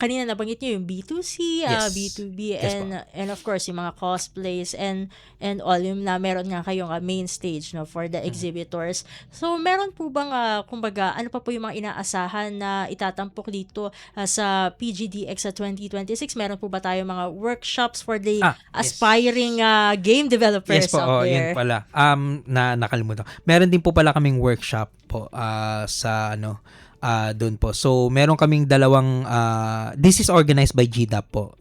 Kanina nabanggit niyo yung B2C, Yes. B2B, Yes and of course yung mga cosplays and all yung na meron nga kayong main stage for the exhibitors. So meron po bang kumbaga ano pa po yung mga inaasahan na itatampok dito sa PGDX sa 2026? Meron po ba tayo mga workshops for the Yes. aspiring game developers Yes po, out yun there? pala. Nakalimutan. Meron din po pala kaming workshop po sa doon po. So, meron kaming dalawang, this is organized by GDAP po,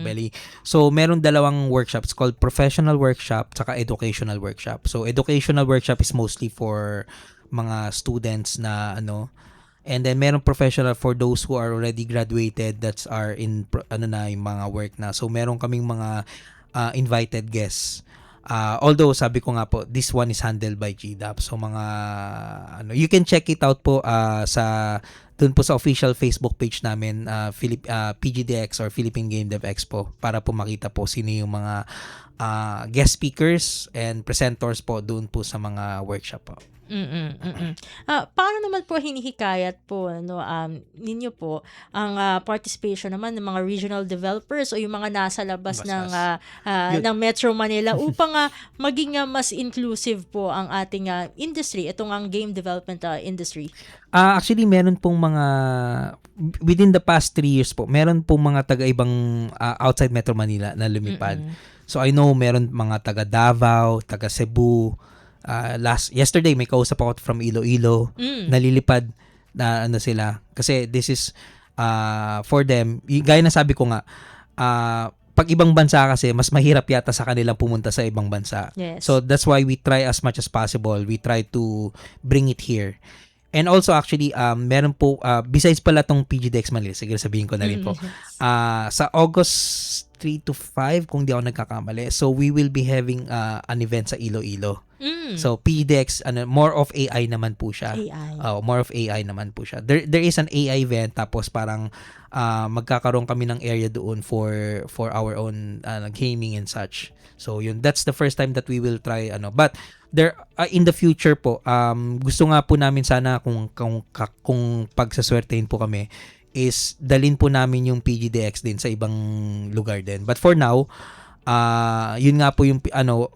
Belly. So, meron dalawang workshops called professional workshop tsaka educational workshop. So, educational workshop is mostly for mga students na and then meron professional for those who are already graduated that's are in yung mga work na. So, meron kaming mga invited guests. Although sabi ko nga po, this one is handled by GDAP. So mga you can check it out po dun po sa official Facebook page namin, PGDX or Philippine Game Dev Expo, para po makita po sino yung mga guest speakers and presenters po dun po sa mga workshop po. Paano naman po hinihikayat po ninyo po ang participation naman ng mga regional developers o yung mga nasa labas ng Metro Manila upang maging mas inclusive po ang ating industry, itong ang game development industry? Actually, meron pong mga within the past 3 years po, meron pong mga taga-ibang outside Metro Manila na lumipad. So I know meron mga taga Davao, taga Cebu. Yesterday may kausap ako from Iloilo, nalilipad na sila kasi this is for them, gaya na sabi ko nga, pag ibang bansa kasi mas mahirap yata sa kanilang pumunta sa ibang bansa. Yes. So that's why we try as much as possible, we try to bring it here. And also actually meron po besides pala tong PGDX Manila, siguro sabihin ko na rin po, sa August 3 to 5 kung di ako nagkakamali, so we will be having an event sa Iloilo. So PGDX more of AI naman po siya. More of AI naman po siya. There is an AI event, tapos parang magkakaroon kami ng area doon for our own gaming and such. So yun, that's the first time that we will try but there in the future po, gusto nga po namin sana kung pagsaswertehin po kami is dalin po namin yung PGDX din sa ibang lugar din. But for now, yun nga po yung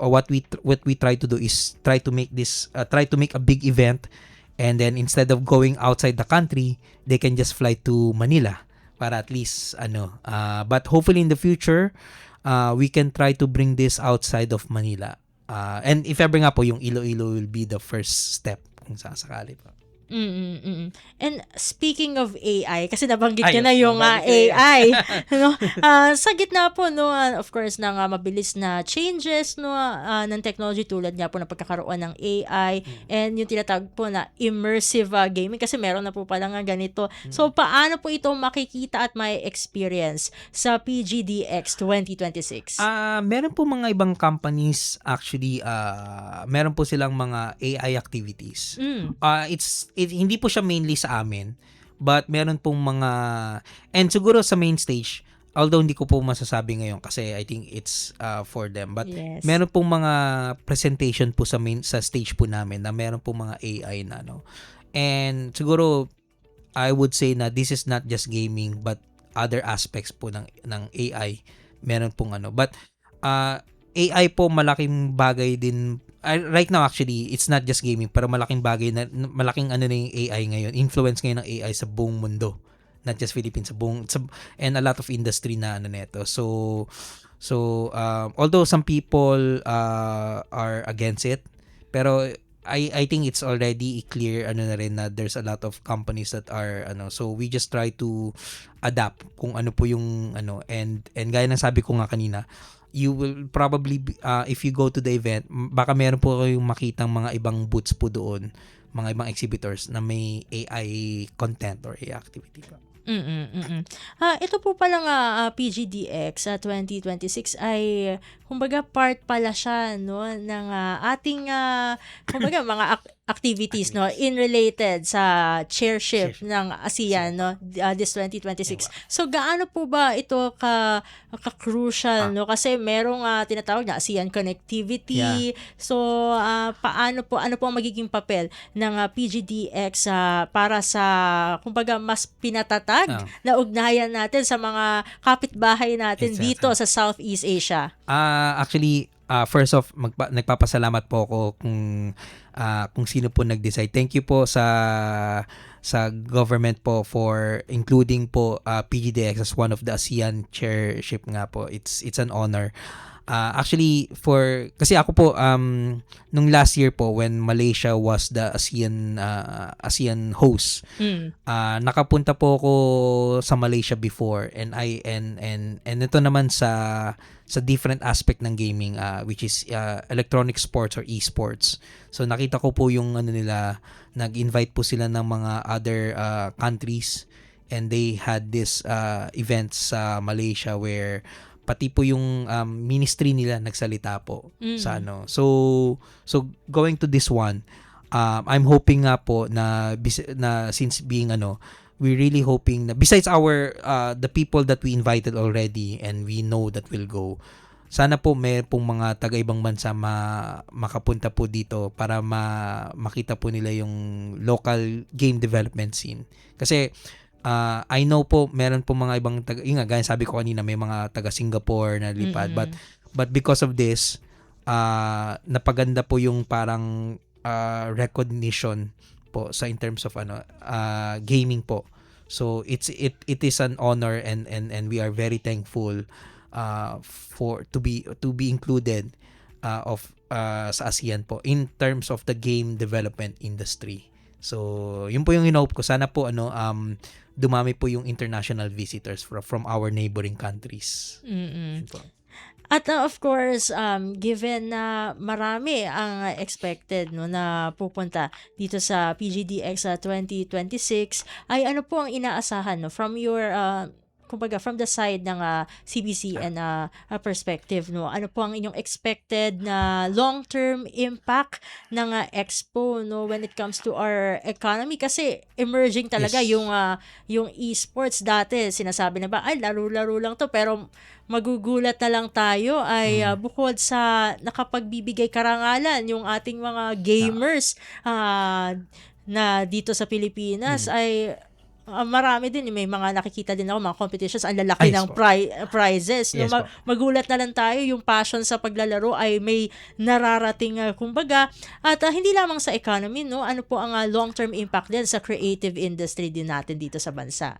what we try to do is try to make a big event, and then instead of going outside the country, they can just fly to Manila para at least but hopefully in the future we can try to bring this outside of Manila. And if ever nga po, yung Iloilo will be the first step kung sasakali po. And speaking of AI, kasi nabanggit niyo Ayos, na yung nabanggit AI, sa gitna po of course ng mabilis na changes ng technology, tulad nga po ng pagkakaroon ng AI and yung tinatawag po na immersive gaming, kasi meron na po pala nga ganito. So paano po ito makikita at may experience sa PGDX 2026? Meron po mga ibang companies actually, meron po silang mga AI activities. Hindi po siya mainly sa amin, but meron pong mga, and siguro sa main stage, although hindi ko po masasabi ngayon kasi I think it's for them, but Yes. meron pong mga presentation po sa stage po namin na meron pong mga AI na and siguro I would say na this is not just gaming but other aspects po ng AI, meron pong but AI po malaking bagay din. Right now actually, it's not just gaming, pero malaking bagay na malaking na yung AI ngayon. Influence ngayon ng AI sa buong mundo not just Philippines, and a lot of industry na ano neto. So although some people are against it, pero I think it's already clear ano na rin na there's a lot of companies that are so we just try to adapt kung ano po yung and gaya ng sabi ko nga kanina, you will probably if you go to the event, baka meron po kayong makitang mga ibang booths po doon, mga ibang exhibitors na may AI content or AI activity pa. Ito po pala nga PGDX 2026 ay kumbaga part pala siya no ng ating kumbaga mga activities no in related sa chairship ng ASEAN no this 2026. So gaano po ba ito ka-crucial no kasi merong tinatawag na ASEAN connectivity. So ano po ang magiging papel ng PGDX para sa kumbaga mas pinatatag na ugnayan natin sa mga kapitbahay natin dito sa Southeast Asia? Actually, first off, nagpapasalamat po ako kung sino po nag-decide. Thank you po sa government po for including po PGDX as one of the ASEAN chairship nga po. It's an honor. Actually, kasi ako po nung last year po when Malaysia was the ASEAN host, nakapunta po ako sa Malaysia before, and ito naman sa different aspect ng gaming, which is electronic sports or esports. So nakita ko po yung nila, nag-invite po sila ng mga other countries, and they had this events sa Malaysia where pati po yung ministry nila nagsalita po sa So going to this one, I'm hoping nga po na since being we really hoping na besides the people that we invited already and we know that will go, sana po may pong mga taga-ibang bansa makapunta po dito para makita po nila yung local game development scene. Kasi I know po meron po mga ibang gaya sabi ko kanina, may mga taga Singapore na lipad, but because of this napaganda po yung parang recognition po sa in terms of gaming po. So it is an honor, and we are very thankful for to be included sa ASEAN po in terms of the game development industry. So yun po yung hinope ko, sana po dumami po yung international visitors from our neighboring countries. At of course, given na marami ang expected no na pupunta dito sa PGDX 2026, ay ano po ang inaasahan no from your kumbaga from the side ng CBC and perspective no, ano po ang inyong expected na long-term impact ng expo no when it comes to our economy, kasi emerging talaga yung esports. Dati sinasabi na ba ay laro-laro lang to, pero magugulat na lang tayo ay bukod sa nakapagbibigay karangalan yung ating mga gamers na dito sa Pilipinas ay marami din, may mga nakikita din ako mga competitions, ang lalaki ng prizes. No, magulat na lang tayo, yung passion sa paglalaro ay may nararating kumbaga. At hindi lamang sa economy, no, ano po ang long-term impact din sa creative industry din natin dito sa bansa?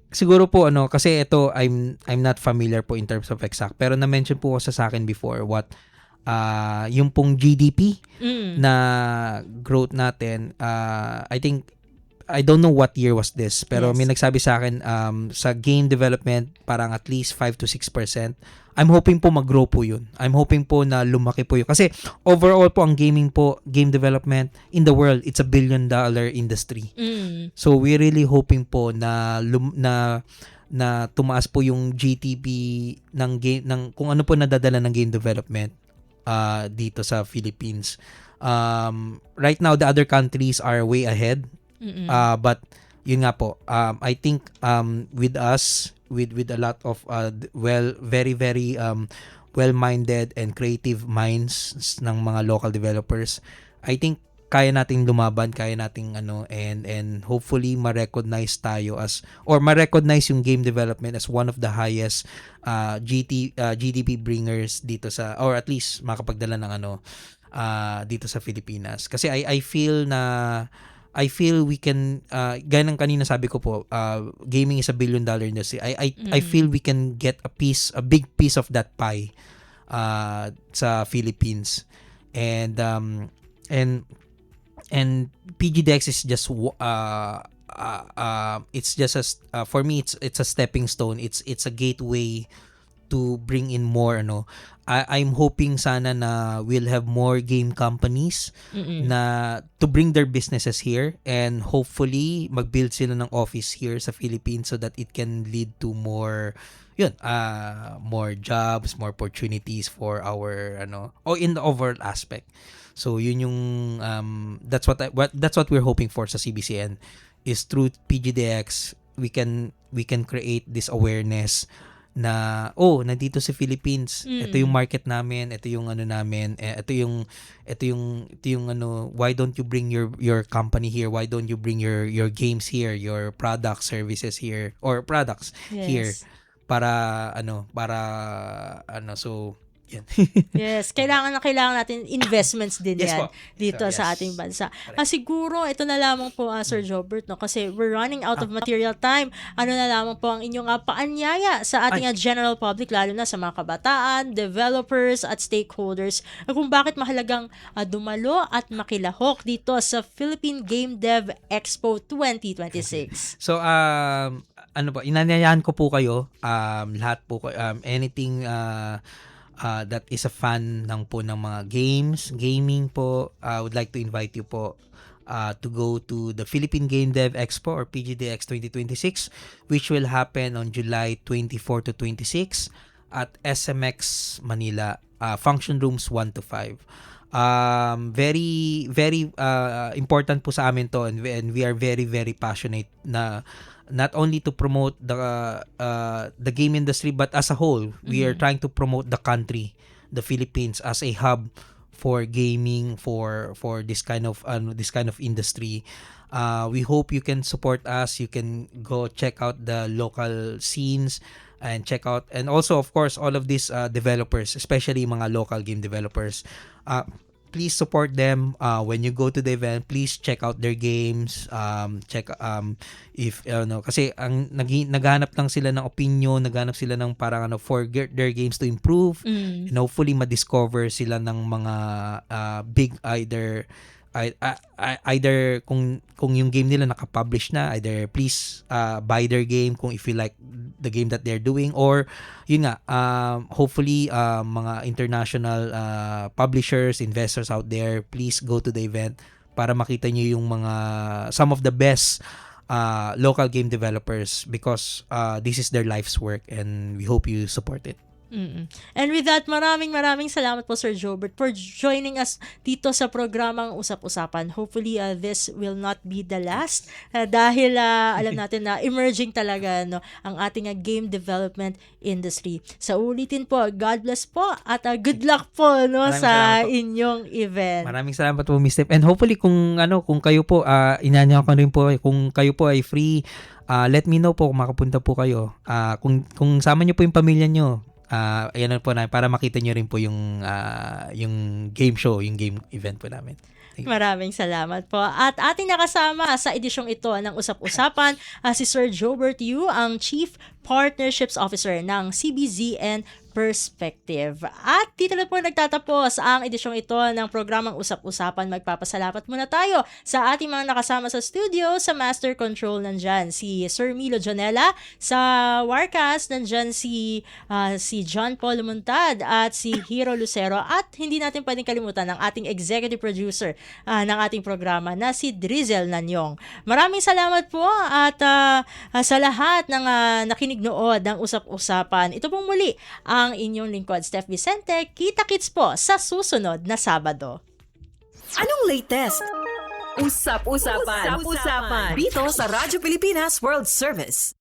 Siguro po kasi ito I'm not familiar po in terms of exact, pero na-mention po ko sa akin before what yung pong GDP na growth natin, I don't know what year was this, pero may nagsabi sa akin sa game development parang at least 5 to 6%. I'm hoping po mag-grow po yun. I'm hoping po na lumaki po yun. Kasi overall po ang game development in the world, it's $1 billion industry. So we're really hoping po na tumaas po yung GDP ng kung ano po nadadala ng game development dito sa Philippines. Right now the other countries are way ahead. But yun nga po, I think with us, with a lot of very very well-minded and creative minds ng mga local developers, I think kaya nating lumaban, kaya nating and hopefully ma-recognize tayo ma-recognize yung game development as one of the highest GDP bringers dito or at least makapagdala ng dito sa Pilipinas. Kasi I feel na I feel we can gaya ng kanina sabi ko po, gaming is a $1 billion industry. I feel we can get a big piece of that pie sa Philippines. And PGDX is just it's just for me it's a stepping stone. It's a gateway to bring in more I'm hoping sana na we'll have more game companies na to bring their businesses here, and hopefully mag-build sila ng office here sa Philippines so that it can lead to more more jobs, more opportunities for our in the overall aspect. So yun yung that's what we're hoping for sa CBCN, is through PGDX we can create this awareness na nandito sa Philippines, ito yung market namin, ito yung namin, ito yung why don't you bring your company here, why don't you bring your games here, your products, services here, or products here para so yan. Yes, kailangan natin investments din Yes yan po. dito So, sa yes. ating bansa. Siguro, ito na lamang po, Sir Jobert, kasi we're running out of material time. Ano na lamang po ang inyong paanyaya sa ating general public, lalo na sa mga kabataan, developers, at stakeholders, kung bakit mahalagang dumalo at makilahok dito sa Philippine Game Dev Expo 2026. So inanyayahan ko po kayo, lahat po anything that is a fan ng mga gaming po, I would like to invite you po to go to the Philippine Game Dev Expo or PGDX 2026, which will happen on July 24 to 26 at SMX Manila, function rooms 1 to 5. Very very important po sa amin to, and we are very very passionate na not only to promote the game industry, but as a whole we are trying to promote the country, the Philippines, as a hub for gaming, for this kind of industry. We hope you can support us. You can go check out the local scenes and check out, and also of course all of these developers, especially mga local game developers. Please support them when you go to the event. Please check out their games. Check if kasi ang naghanap lang sila ng opinion, naghanap sila ng parang for their games to improve, and hopefully ma-discover sila ng mga big either kung yung game nila naka-publish na, either please buy their game kung if you like the game that they're doing, or yun nga, hopefully mga international publishers, investors out there, please go to the event para makita nyo yung some of the best local game developers, because this is their life's work and we hope you support it. And with that, maraming salamat po, Sir Jobert, for joining us dito sa programang Usap-Usapan. Hopefully, this will not be the last dahil alam natin na emerging talaga ang ating game development industry. Sa ulitin po, God bless po at good luck po sa inyong event. Maraming salamat po, Miss Steph. And hopefully kung kayo po, inanyaw ko rin po, kung kayo po ay free, let me know po kung makapunta po kayo. Kung sama niyo po yung pamilya niyo, ayan po na para makita nyo rin po yung game show, yung game event po namin. Maraming salamat po. At ating nakasama sa edisyong ito ng Usap-Usapan si Sir Jobert Yu, ang Chief Partnerships Officer ng CBZN Perspective. At dito na po nagtatapos ang edisyong ito ng programang Usap-Usapan. Magpapasalamat muna tayo sa ating mga nakasama sa studio. Sa Master Control nandyan si Sir Milo Jonella, sa Warcast nandyan si John Paul Montad at si Hero Lucero, at hindi natin pwedeng kalimutan ang ating executive producer ng ating programa na si Drizel Nanyong. Maraming salamat po at sa lahat ng nakinig nood ng Usap-Usapan. Ito pong muli ang inyong lingkod, Steph Vicente. Kita-kits po sa susunod na Sabado. Anong latest? Usap-usapan. Dito sa Radyo Pilipinas World Service.